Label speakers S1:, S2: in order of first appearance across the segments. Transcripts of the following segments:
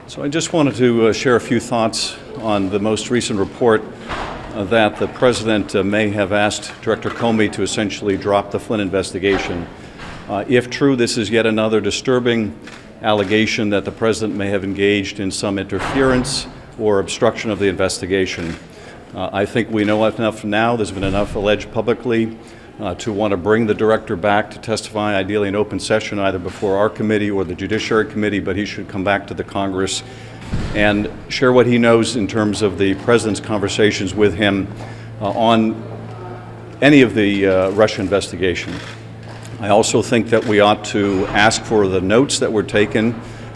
S1: So I just wanted to share a few thoughts on the most recent report that the President may have asked Director Comey to essentially drop the Flynn investigation. If true, this is yet another disturbing allegation that the President may have engaged in some interference or obstruction of the investigation. I think we know enough now, there's been enough alleged publicly to want to bring the Director back to testify, ideally in open session, either before our committee or the Judiciary Committee, but he should come back to the Congress and share what he knows in terms of the President's conversations with him on any of the Russia investigation. I also think that we ought to ask for the notes that were taken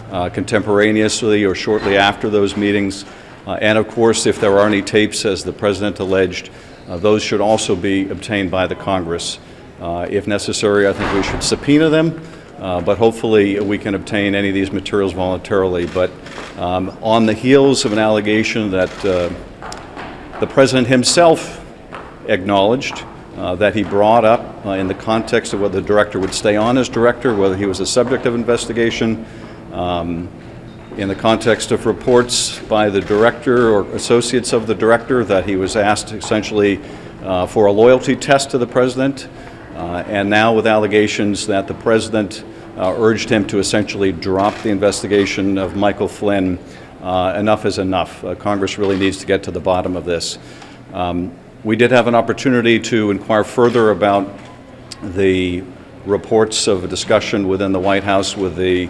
S1: contemporaneously or shortly after those meetings. And of course, if there are any tapes, as the President alleged, those should also be obtained by the Congress. If necessary, I think we should subpoena them, but hopefully we can obtain any of these materials voluntarily. But on the heels of an allegation that the President himself acknowledged that he brought up in the context of whether the Director would stay on as Director, whether he was a subject of investigation, in the context of reports by the Director or associates of the Director that he was asked essentially for a loyalty test to the President, and now with allegations that the President urged him to essentially drop the investigation of Michael Flynn. Enough is enough. Congress really needs to get to the bottom of this. We did have an opportunity to inquire further about the reports of a discussion within the White House with the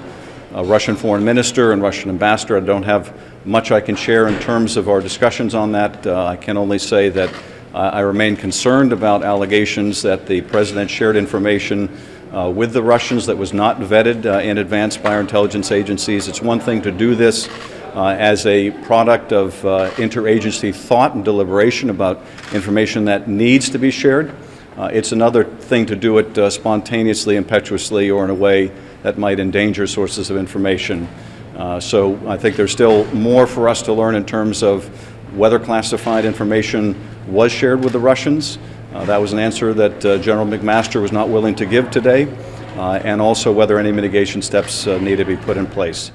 S1: Russian foreign minister and Russian ambassador. I don't have much I can share in terms of our discussions on that. I can only say that I remain concerned about allegations that the President shared information with the Russians that was not vetted in advance by our intelligence agencies. It's one thing to do this as a product of interagency thought and deliberation about information that needs to be shared. It's another thing to do it spontaneously, impetuously, or in a way that might endanger sources of information. So I think there's still more for us to learn in terms of whether classified information was shared with the Russians. That was an answer that General McMaster was not willing to give today, and also whether any mitigation steps need to be put in place.